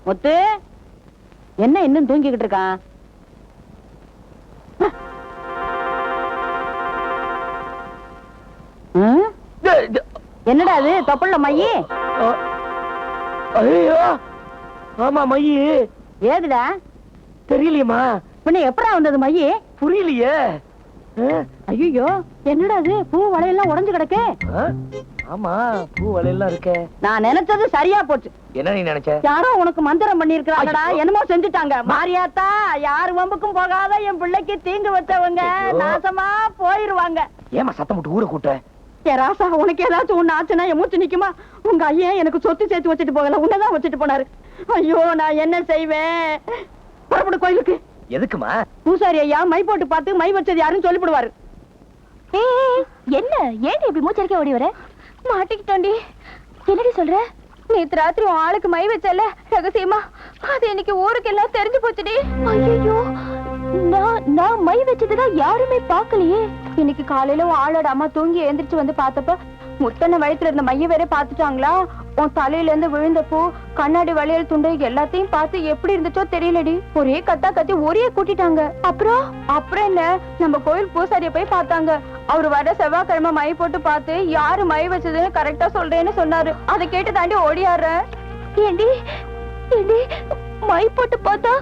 முத்து என்ன இன்னும் தூங்கிக்கிட்டு இருக்கான்? என்னடா அது தொப்புள்ள மையி? ஐயோ ஆமா மையி. ஏதுடா தெரியலையம்மா. பின்ன எப்படா வந்தது மையி? புரியலையே. ஐயோ என்னடா அது பூ வளையெல்லாம் உடைஞ்சு கிடக்கு? ஆமா பூ வளையெல்லாம் இருக்கே. நான் நினைச்சது சரியா போச்சு. என்ன நீ நினைச்ச? யாரோ உனக்கு மந்திரம் பண்ணி இருக்காங்கடா. என்னமோ செஞ்சுட்டாங்க. மாரியாத்தா யாரு வம்புக்கும் போகாத என் பிள்ளைக்கு தீங்கு வச்சவங்க நாசமா போயிருவாங்க. ஏமா சத்தம் போட்டு ஊரை கூட்ட? ஏ ராசா, உனக்கு ஏதாச்சும் ஒண்ணு ஆச்சுன்னா என் மூச்சு நிக்குமா? உங்க ஐயன் எனக்கு சொத்து சேர்த்து வச்சுட்டு போகல, உன்னதான் வச்சுட்டு போனாரு. ஐயோ நான் என்ன செய்வேன்? புறப்படு கோயிலுக்கு. எதுக்குமா? பூசாரி ஐயா மை போட்டு பார்த்து மை வச்சது யாருன்னு சொல்லிவிடுவாரு. என்ன ஏன் இப்படி மூச்சரிக்க ஓடி வர? மாட்டிக்கிட்டோண்டி. என்னடி சொல்ற? நேத்து ராத்திரி உன் ஆளுக்கு மை வச்சல ரகசியமா, அது இன்னைக்கு ஊருக்கு எல்லாம் தெரிஞ்சு போச்சுடி. ஐயோ, நான் மை வச்சதுதான் யாருமே பாக்கலையே. இன்னைக்கு காலையில உன் ஆளோட அம்மா தூங்கி எழுந்திரிச்சு வந்து பார்த்தப்ப முத்தன வயிற்றுல இருந்த மைய வேற பாத்துட்டாங்களா. உன் தலையில இருந்து விழுந்த பூ, கண்ணாடி வளையல் துண்டு எல்லாத்தையும் பார்த்து எப்படி இருந்துச்சோ தெரியலடி. ஒரே கத்தா கத்தி ஒரே கூட்டிட்டாங்க. அப்புறம் என்ன, நம்ம கோயில் பூசாரிய போய் பார்த்தாங்க. அவரு வர செவ்வாய்க்கிழமை மை போட்டு பார்த்து யாரு மை வச்சதுன்னு கரெக்டா சொல்றேன்னு சொன்னாரு. அதை கேட்டு தாண்டி ஓடியாரு. ஏண்டி ஏண்டி மை போட்டு பார்த்தா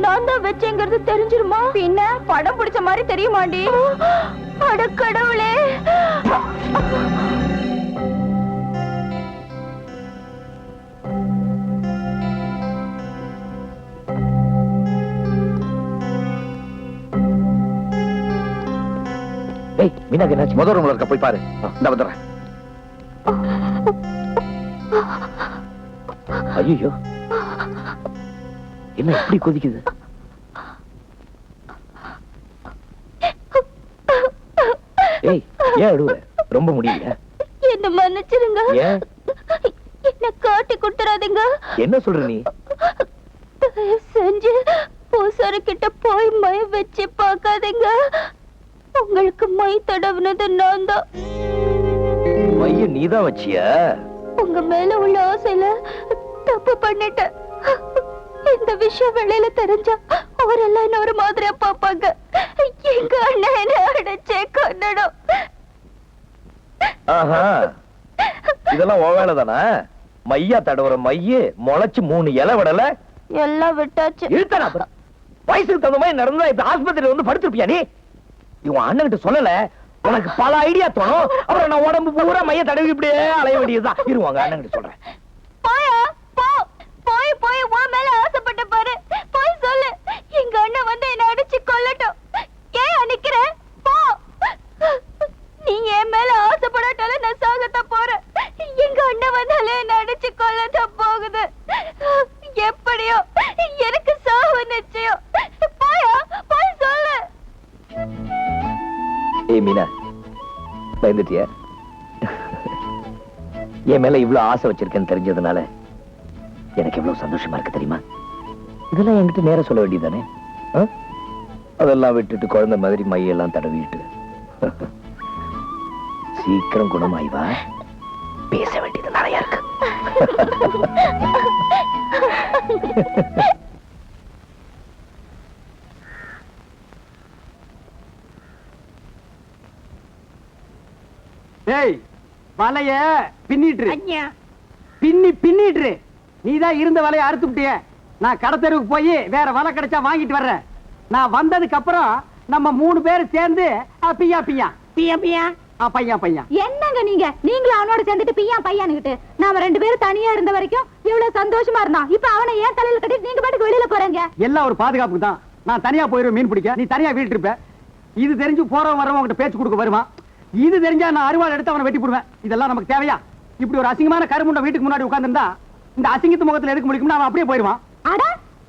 நான் தான் வச்சேங்கிறது தெரிஞ்சிருமா? பின்ன படம் பிடிச்ச மாதிரி தெரியுமாண்டி? அட கடவுளே. மீனாக்கு என்னாச்சு? முதல் ரூம்ல இருக்க போய் பாரு. இந்த வந்துடுறேன். ஐயோ என்ன இப்படி கொதிக்குது? ஏய் ஏன் அழுவ? ரொம்ப முடியல. என்ன மன்னிச்சிருங்க. ஏன்? என்ன காட்டி கொடுத்துறாதீங்க. என்ன சொல்ற நீ? செஞ்சு பூசாரி கிட்ட போய் மை வச்சு பார்க்காதீங்க. உங்களுக்கு மை தடவுனது நான் தான். மைய நீதான் வச்சியா? உங்க மேல உள்ள ஆசையில தப்பு பண்ணிட்டேன். இந்த விஷயம் வெளியில தெரிஞ்சா அவரெல்லாம் என்ன ஒரு மாதிரியா பாப்பாங்க. எங்க அண்ணன் என்ன அடைச்சே கொன்னடும். ஆஹா, இதெல்லாம் உன் வேலைதானா? மையா தடவுற மைய முளைச்சு 3 இலை விடல. எல்லாம் விட்டாச்சு. இழுத்தனா அப்புறம் வயசுக்கு தகுந்த மாதிரி நடந்தா இப்ப ஆஸ்பத்திரியில வந்து படுத்திருப்பியா நீ? இவன் அண்ணன் கிட்ட சொல்லல, உனக்கு பல ஐடியா தோணும். அப்புறம் நான் உடம்பு பூரா மைய தடவி இப்படியே அலைய வேண்டியதுதான். இருவாங்க அண்ணன் கிட்ட சொல்றேன். போயா போ, போய் போய் உன் மேல ஆசைப்பட்ட பாரு. போய் சொல்லு, எங்க அண்ணன் வந்து என்ன அடிச்சு கொல்லட்டும். ஏன் அடிக்கிற? போ. நீ என் மேல ஆசைப்படாட்டாலும் நான் சாகத்தான் போறேன். எங்க அண்ணன் வந்தாலே என்ன அடிச்சு கொல்லத்தான் போகுது. எப்படியோ எனக்கு சாவு நிச்சயம். போயா போய் சொல்லு. ஏய் மீனா, பயந்துட்டியா? என் மேல இவ்வளவு ஆசை வச்சிருக்கேன்னு தெரிஞ்சதுனால எனக்கு எவ்வளவு சந்தோஷமா இருக்கு தெரியுமா? இதெல்லாம் என்கிட்ட நேர சொல்ல வேண்டியதானே? அதெல்லாம் விட்டுட்டு குழந்தை மாதிரி மையெல்லாம் தடவிட்டு சீக்கிரம் குணமாய்வா. பேச வேண்டியது நிறைய இருக்கு. வலைய பின்னிட்டு பின்னிட்டு நீதான் இருந்த வலைய அறுத்து விட்டிய. நான் கடத்தெருவுக்கு போய் வேற வலை கிடைச்சா வாங்கிட்டு வர்றேன். நான் வந்ததுக்கு அப்புறம் நம்ம 3 பேரும் சேர்ந்து பிய்யா பிய்யா பிய்யா பிய்யா பையன் பையன். என்னங்க நீங்களும் அவனோட சேர்ந்துட்டு பிய்யா பையனுக்கிட்டு நாம 2 பேரும் தனியா இருந்த வரைக்கும் இவ்வளவு சந்தோஷமா இருந்தான். இப்ப அவனை ஏன் தலையில கட்டிட்டு நீங்க பாட்டுக்கு வெளியில போறீங்க? எல்லாம் ஒரு பாதுகாப்புக்கு தான். நான் தனியா போயிருவேன் மீன் பிடிக்க, நீ தனியா வீட்டு இருப்ப. இது தெரிஞ்சு போறவன் வரவன் உங்ககிட்ட பேச்சு கொடுக்க வருமா? இது தெரிஞ்சா நான் அருவாள் எடுத்து அவனை வெட்டி போடுவேன். இதெல்லாம் நமக்கு தேவையா? இப்படி ஒரு அசிங்கமான கருமுண்ட வீட்டுக்கு முன்னாடி உட்கார்ந்திருந்தா இந்த அசிங்கத்து முகத்துல எதுக்கு முடிக்கும்னா அவன் அப்படியே போயிருவான். அட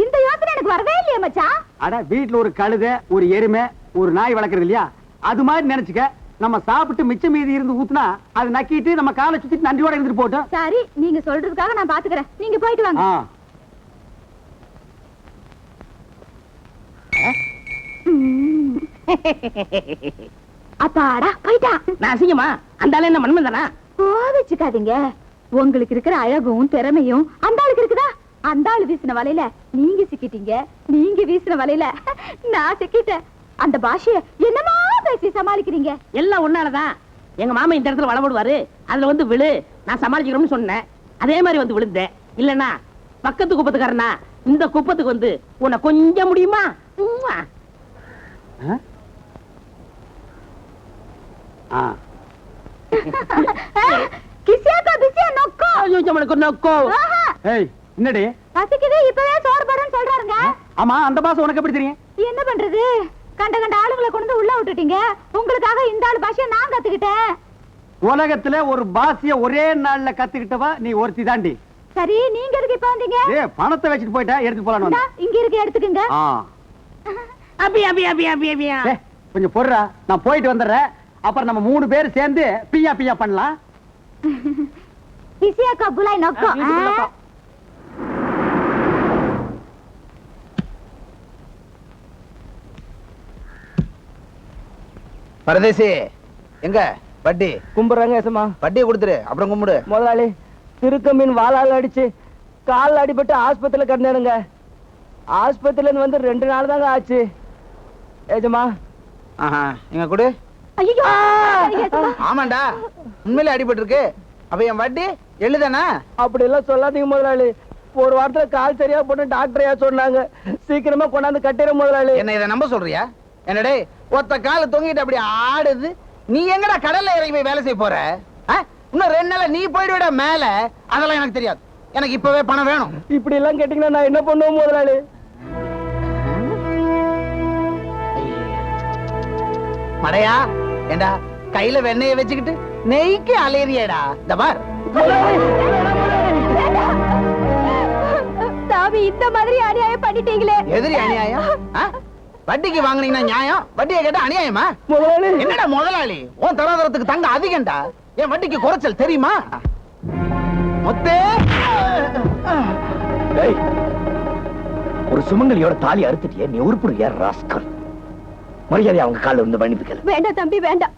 இந்த யோசனை எனக்கு வரவே இல்லையே மச்சான். அட வீட்டுல ஒரு கழுதை, ஒரு எருமை, ஒரு நாய் வளர்க்கறது இல்லையா? அது மாதிரி நினைச்சுக்க. நம்ம சாப்பிட்டு மிச்சம் மீதி இருந்து ஊத்துனா அது நக்கிட்டு நம்ம காலை சுத்திட்டு நன்றியோட இருந்துட்டு போட்டோம். சரி, நீங்க சொல்றதுக்காக நான் பாத்துக்கிறேன். நீங்க போயிட்டு வாங்க. அப்பாடா போயிட்டா. நான் அசிங்கமா? அந்த ஆளு என்ன மண்மன் தானா? கோவிச்சுக்காதீங்க. உங்களுக்கு இருக்கிற அழகும் திறமையும் அந்த ஆளுக்கு இருக்குதா? அந்த ஆளு வீசின வலையில நீங்க சிக்கிட்டீங்க, நீங்க வீசின வலையில நான் சிக்கிட்டேன். அந்த பாஷைய என்னமா பேசி சமாளிக்கிறீங்க? எல்லாம் உன்னாலதான். எங்க மாமா இந்த இடத்துல வள போடுவாரு, அதுல வந்து விழு, நான் சமாளிக்கிறோம்னு சொன்னேன். அதே மாதிரி வந்து விழுந்தேன். இல்லன்னா பக்கத்து குப்பத்துக்காரனா இந்த குப்பத்துக்கு வந்து உன்னை கொஞ்சம் முடியுமா? உம்மா. கிசியாக்கா பிசியா நொக்கோ. ஐயோ, நம்மளுக்கு நோக்கோ. ஏய் என்னடி பசிக்குது, இப்பவே சோறு போடுன்னு சொல்றாருங்க. ஆமா அந்த பாசம் உனக்கு எப்படி தெரியும்? என்ன பண்றது, கண்ட கண்ட ஆளுங்களை கொண்டு உள்ள விட்டுட்டீங்க. உங்களுக்காக இந்த ஆளு பாஷைய நான் கத்துக்கிட்டேன். உலகத்துல ஒரு பாசிய ஒரே நாள்ல கத்துக்கிட்டவா நீ ஒருத்தி தாண்டி. சரி, நீங்க எதுக்கு இப்ப வந்தீங்க? பணத்தை வச்சுட்டு போயிட்டா எடுத்து போலான்னு இந்தா, இங்க இருக்கு, எடுத்துக்கங்க. அபி அபி அபி அபி அபியா. கொஞ்சம் பொறுடா, நான் போயிட்டு வந்துடுறேன். அப்புறம் நம்ம 3 பேர் சேர்ந்து பியா பியா பண்ணலாம். கிசியாக்கா புலாய் நொக்கோ. பரதேசி எங்க வட்டி கும்பிடுறாங்க ஏசமா. வட்டியை கொடுத்துரு, அப்புறம் கும்பிடு. முதலாளி திருக்க மீன் வாளால் அடிச்சு கால் அடிபட்டு ஆஸ்பத்திரியில கிடந்தானுங்க. ஆஸ்பத்திரியில வந்து 2 நாள் தாங்க ஆச்சு. ஏஜமா இங்க கொடு. ஐயோ, ஆமாண்டா, உண்மையிலே அடிபட்டு இருக்கு. அப்ப என் வட்டி எழுதானா? அப்படி எல்லாம் சொல்லாதீங்க முதலாளி. ஒரு வாரத்துல கால் சரியா போட்டு டாக்டரையா சொன்னாங்க. சீக்கிரமா கொண்டாந்து கட்டிட முதலாளி. என்ன இதை நம்ப சொல்றியா? என்னடே ஒத்த கால தொங்கிட்டு அப்படி ஆடுது. நீ எங்கடா கடல்ல இறங்கி போய் வேலை செய்ய போற? இன்னும் 2 நாள்ல நீ போயிடுவிட மேல. அதெல்லாம் எனக்கு தெரியாது. எனக்கு இப்பவே பணம் வேணும். இப்படி எல்லாம் கேட்டீங்கன்னா நான் என்ன பண்ணுவேன் முதலாளி? மடையா ஏண்டா கையில வெண்ணெய வச்சுக்கிட்டு நெய்க்கு அலேரியடா. இந்த பார், சாமி, இந்த மாதிரி அநியாயம் பண்ணிட்டீங்களே. எதிரி அநியாயம்? வட்டிக்கு வாங்குனீங்கன்னா நியாயம், வட்டியை கேட்டா அநியாயமா? முதலாளி என்னடா முதலாளி, உன் தராதரத்துக்கு தங்க அதிகம்டா. என் வட்டிக்கு குறைச்சல் தெரியுமா? மொத்தே ஒரு சுமங்கலியோட தாலி அறுத்துட்டியே, நீ உருப்புடு ஏன் ராஸ்கல். மரியாதை அவங்க கால வந்து மன்னிப்புக்கல. வேண்டாம் தம்பி, வேண்டாம்.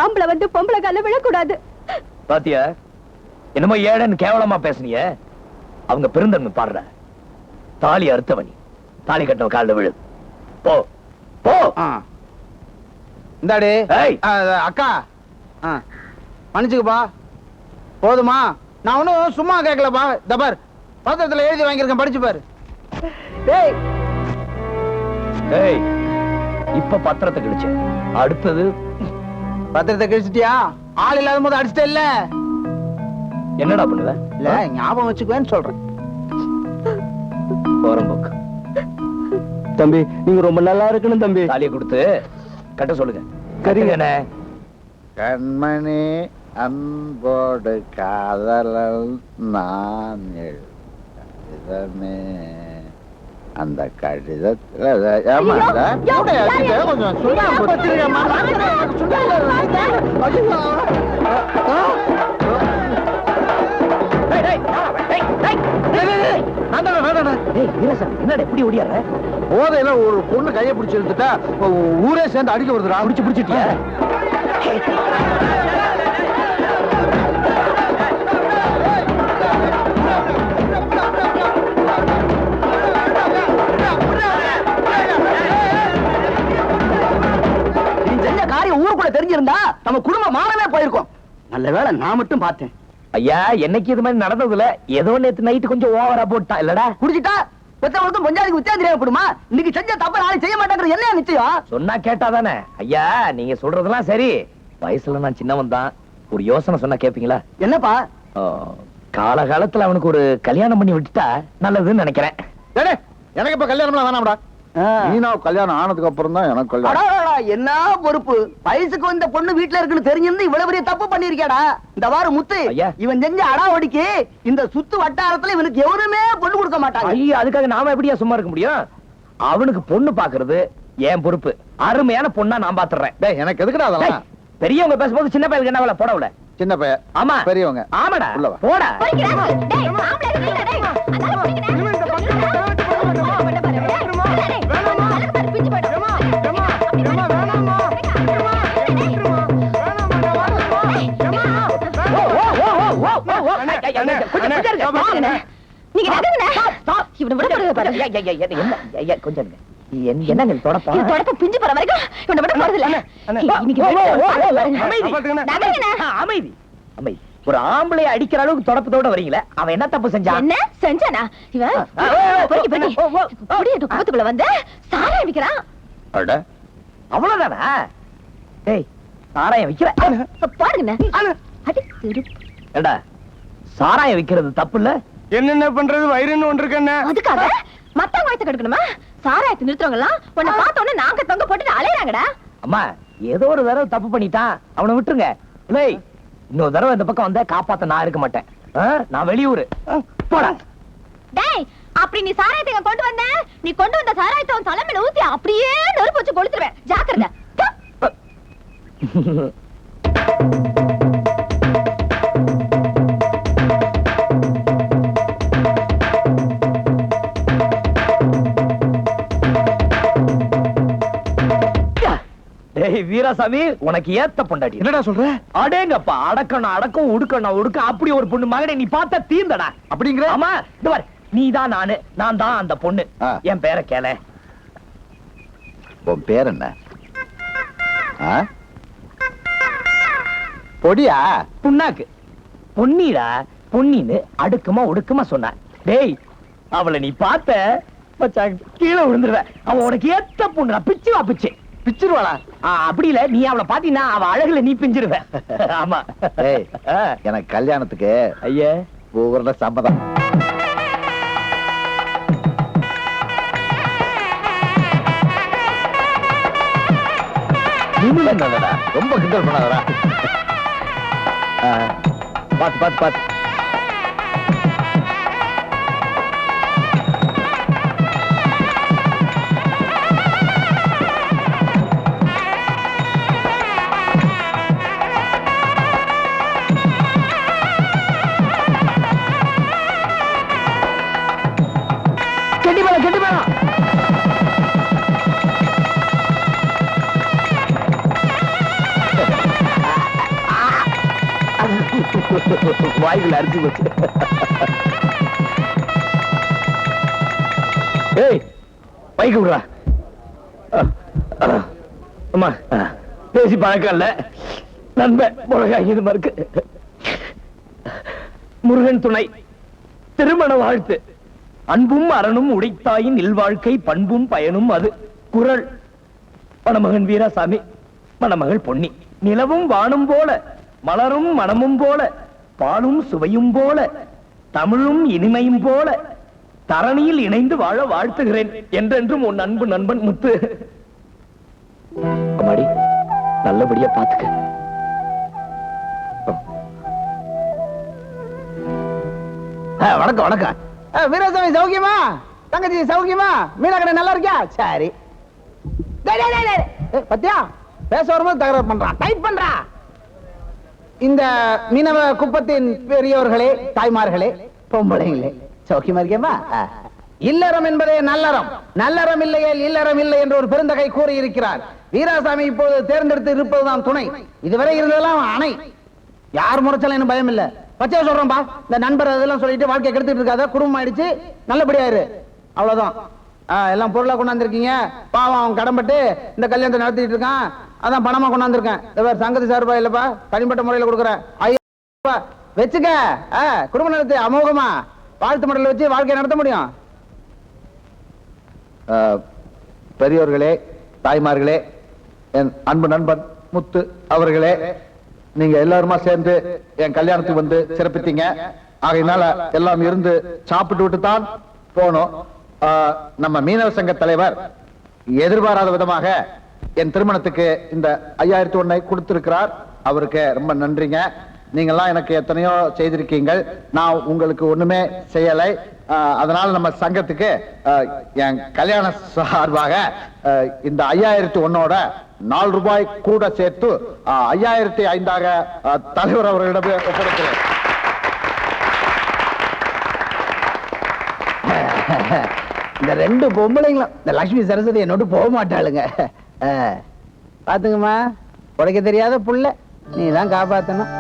ஆம்பளை வந்து பொம்பளை கால விழக்கூடாது. பாத்தியா என்னமோ ஏழன்னு கேவலமா பேசுனிய. அவங்க பெருந்தன்மை பாடுற. தாலி அறுத்தவனி, தாலி கட்டவ காலில் விழு. போ போ. இந்தாடே அக்கா, மன்னிச்சுக்கப்பா. போதுமா? நான் ஒன்னும் சும்மா கேட்கலப்பா. தபார் பத்திரத்துல எழுதி வாங்கியிருக்கேன், படிச்சு பாரு. இப்ப பத்திரத்தை கிழிச்ச, அடுத்தது பத்திரத்தை கிழிச்சிட்டியா? ஆள் இல்லாத போது அடிச்சிட்ட இல்ல? என்னடா பண்ணுவ? இல்ல ஞாபகம் வச்சுக்குவேன்னு சொல்றேன். போறம்போக்கு தம்பி, நீங்க ரொம்ப நல்லா இருக்கணும் தம்பி. தாலியை கொடுத்து கட்ட சொல்லுங்க. கரிகனே கண்மணி அன்போடு காதலல் நான் எழுதமே அந்த கடிதத்துல கொஞ்சம் என்னடா எப்படி ஓடியார? போதையில ஒரு பொண்ணு கையை பிடிச்சி எடுத்துட்டா ஊரே சேர்ந்து அடிக்க வருதுடா. பிடிச்சிட்டியா? நீ செஞ்ச காரியம் ஊருக்குள்ள தெரிஞ்சிருந்தா நம்ம குடும்பம் மாறவே போயிருக்கோம். நல்ல வேளை நான் மட்டும் பார்த்தேன். ஐயா, என்னைக்கு இது மாதிரி நடந்ததுல ஏதோ நேத்து நைட்டு கொஞ்சம் ஓவரா போட்டா இல்லடா. குடிச்சிட்டா பெத்தவங்களுக்கும் பஞ்சாதிக்கு உத்தியாகம் தெரியாமப்படுமா? இன்னைக்கு செஞ்ச தப்ப நாளைக்கு செய்ய மாட்டாங்க. என்ன நிச்சயம்? சொன்னா கேட்டாதானே? ஐயா, நீங்க சொல்றதெல்லாம் சரி. வயசுல நான் சின்னவன் தான். ஒரு யோசனை சொன்னா கேப்பீங்களா? என்னப்பா? காலகாலத்துல அவனுக்கு ஒரு கல்யாணம் பண்ணி விட்டுட்டா நல்லதுன்னு நினைக்கிறேன். எனக்கு இப்ப கல்யாணம்லாம் வேணாம்டா. நீனா கல்யாணம் ஆனதுக்கு அப்புறம் தான் எனக்கு கல்யாணம். என்ன பொறுப்பு? வயசுக்கு வந்த பொண்ணு வீட்டுல இருக்குன்னு தெரிஞ்சிருந்து இவ்வளவு பெரிய தப்பு பண்ணிருக்கேடா. இந்த வாரம் முத்து இவன் செஞ்ச அடாவடிக்கு இந்த சுத்து வட்டாரத்துல இவனுக்கு எவருமே பொண்ணு கொடுக்க மாட்டாங்க. ஐயோ, அதுக்காக நாம எப்படியா சும்மா இருக்க முடியும்? அவனுக்கு பொண்ணு பாக்குறது என் பொறுப்பு. அருமையான பொண்ணா நான் பாத்துறேன். எனக்கு எதுக்குடா அதெல்லாம்? பெரியவங்க பேசும்போது சின்ன பையனுக்கு என்ன வேலை? போடவுல சின்ன பையன். ஆமா, பெரியவங்க. ஆமாடா, உள்ளவா போடா. நீங்க நகருங்க. இவனை விட போறது பாரு. என்ன கொஞ்சம் இருங்க. என்னங்க தொடப்பா? இது தொடப்ப பிஞ்சு போற வரைக்கும் இவனை விட போறது இல்ல. இன்னைக்கு அமைதி அமைதி. ஒரு ஆம்பளை அடிக்கிற அளவுக்கு தொடப்பத்தோட வரீங்களே, அவன் என்ன தப்பு செஞ்சான்? என்ன செஞ்சானா? இவன் குப்பத்துக்குள்ள வந்து சாராயம் விக்கிறான். அட அவ்வளவுதானா? ஏய் சாராயம் விக்கிற பாருங்க. ஏடா சாராயம் விக்கிறது தப்பு இல்ல? என்னென்ன பண்றது? வயிறுன்னு ஒன்று இருக்கண்ணே. அதுக்காக மத்தவங்க வயசு கெடுக்கணுமா? சாராயத்தை நிறுத்துறவங்க எல்லாம் உன்னை பார்த்த உடனே நாங்க தொங்க போட்டுட்டு அலையறாங்கடா. அம்மா ஏதோ ஒரு தடவை தப்பு பண்ணிட்டான், அவனை விட்டுருங்க. இல்லை இன்னொரு தடவை இந்த பக்கம் வந்தா காப்பாத்த நான் இருக்க மாட்டேன். நான் வெளியூரு போடா. டேய் அப்படி நீ சாராயத்தை இங்க கொண்டு வந்த, நீ கொண்டு வந்த சாராயத்தை உன் தலைமையில ஊத்தி அப்படியே நெருப்பு வச்சு கொளுத்துருவேன். ஜாக்கிரதை. டேய் வீராசாமி, உனக்கு ஏத்த பொண்டாட்டி. என்னடா சொல்ற? அடேங்கப்பா, அடக்கணும் அடக்கம், உடுக்கணும் உடுக்க, அப்படி ஒரு பொண்ணு மகனை நீ பார்த்தா தீர்ந்தடா. அப்படிங்கிற? ஆமா, இந்த பாரு, நீதான் நானு, நான் தான் அந்த பொண்ணு. என் பேரை கேள. உன் பேர் என்ன? பொடியா? புண்ணாக்கு. பொன்னிடா, பொன்னின்னு அடுக்குமா ஒடுக்குமா சொன்ன. டேய் அவளை நீ பார்த்த கீழே விழுந்துருவ. அவன் உனக்கு ஏத்த பொண்ணு, பிச்சுவா பிச்சு பிச்சிருவாளா? அப்படி இல்ல, நீ அவளை பாத்தீங்கன்னா அவ அழகுல நீ பிஞ்சிருவ. ஆமா. எனக்கு கல்யாணத்துக்கு ஐயா பூர்ண சம்மதம். ரொம்ப கிண்டல் பண்ணாதடா. பாத்து பாத்து பாத்து. வாய்கள் அரிச்சு போச்சு. ஏய் பைக்கு விடுறா. அம்மா பேசி பழக்கம் இல்ல, நண்பன் முருகாய் இது மறுக்கு. முருகன் துணை, திருமண வாழ்த்து. அன்பும் அரணும் உடைத்தாயின் இல்வாழ்க்கை, பண்பும் பயனும் அது குரல். மணமகன் வீராசாமி, மணமகள் பொன்னி. நிலவும் வானும் போல, மலரும் மனமும் போல, பாலும் சுவையும் போல, தமிழும் இனிமையும் போல, தரணியில் இணைந்து வாழ வாழ்த்துகிறேன். என்றென்றும் உன் அன்பு நண்பன் முத்து. அம்மாடி நல்லபடியா பாத்துக்க. வணக்கம் வணக்கம். வீராசாமி சௌக்கியமா? தங்கச்சி சௌக்கியமா? மீனாக்கடை நல்லா இருக்கியா? சரி. பத்தியா பேச வரும்போது தகராறு பண்றான், டைட் பண்றா. இந்த மீனவ குப்பத்தின் பெரியோர்களே, தாய்மார்களே, பொம்பளைங்களே, சௌக்கியமா இருக்கேமா? இல்லறம் என்பதே நல்லறம், நல்லறம் இல்லையே இல்லறம் இல்லை என்று ஒரு பெருந்தகை கூறி இருக்கிறார். வீராசாமி இப்போது தேர்ந்தெடுத்து இருப்பதுதான் துணை. இதுவரை இருந்ததெல்லாம் அணை. யார் முறைச்சாலும் எனக்கு பயம் இல்ல. பச்சையா சொல்றோம்பா, இந்த நண்பர் அதெல்லாம் சொல்லிட்டு வாழ்க்கையை கெடுத்துட்டு இருக்காத, குடும்பம் ஆயிடுச்சு, நல்லபடியா இரு, அவ்வளவுதான். எல்லாம் பொருளா கொண்டாந்துருக்கீங்க. பாவம் அவன் கடன்பட்டு இந்த கல்யாணத்தை நடத்திட்டு இருக்கான், அதான் பணமா கொண்டாந்துருக்கேன். சங்கத்து சார்பா இல்லப்பா, தனிப்பட்ட முறையில கொடுக்குறேன். ஐயா வச்சுக்க, குடும்ப நடத்தி அமோகமா வாழ்த்து மடல வச்சு வாழ்க்கையை நடத்த முடியும். பெரியோர்களே, தாய்மார்களே, என் அன்பு நண்பன் முத்து அவர்களே, நீங்க எல்லாருமா சேர்ந்து என் கல்யாணத்துக்கு வந்து சிறப்பித்தீங்க. ஆகையினால எல்லாம் இருந்து சாப்பிட்டு விட்டு தான் போனோம். நம்ம மீனவ சங்க தலைவர் எதிர்பாராத விதமாக என் திருமணத்துக்கு இந்த 5001 கொடுத்திருக்கிறார். அவருக்கு ரொம்ப நன்றிங்க. நீங்கெல்லாம் எனக்கு எத்தனையோ செய்திருக்கீங்க, நான் உங்களுக்கு ஒண்ணுமே செய்யலை. அதனால நம்ம சங்கத்துக்கு என் கல்யாண சார்பாக இந்த 5001ஓட 4 ரூபாய் கூட சேர்த்து 5005 தலைவர் அவர்களிடம் ஒப்படைக்கிறேன். இந்த ரெண்டு பொம்பளைங்களும் இந்த லட்சுமி சரஸ்வதி என்னோட போக மாட்டாளுங்க. பாத்துங்கம்மா, உடைக்க தெரியாத புள்ள, நீ தான் காப்பாத்தணும்.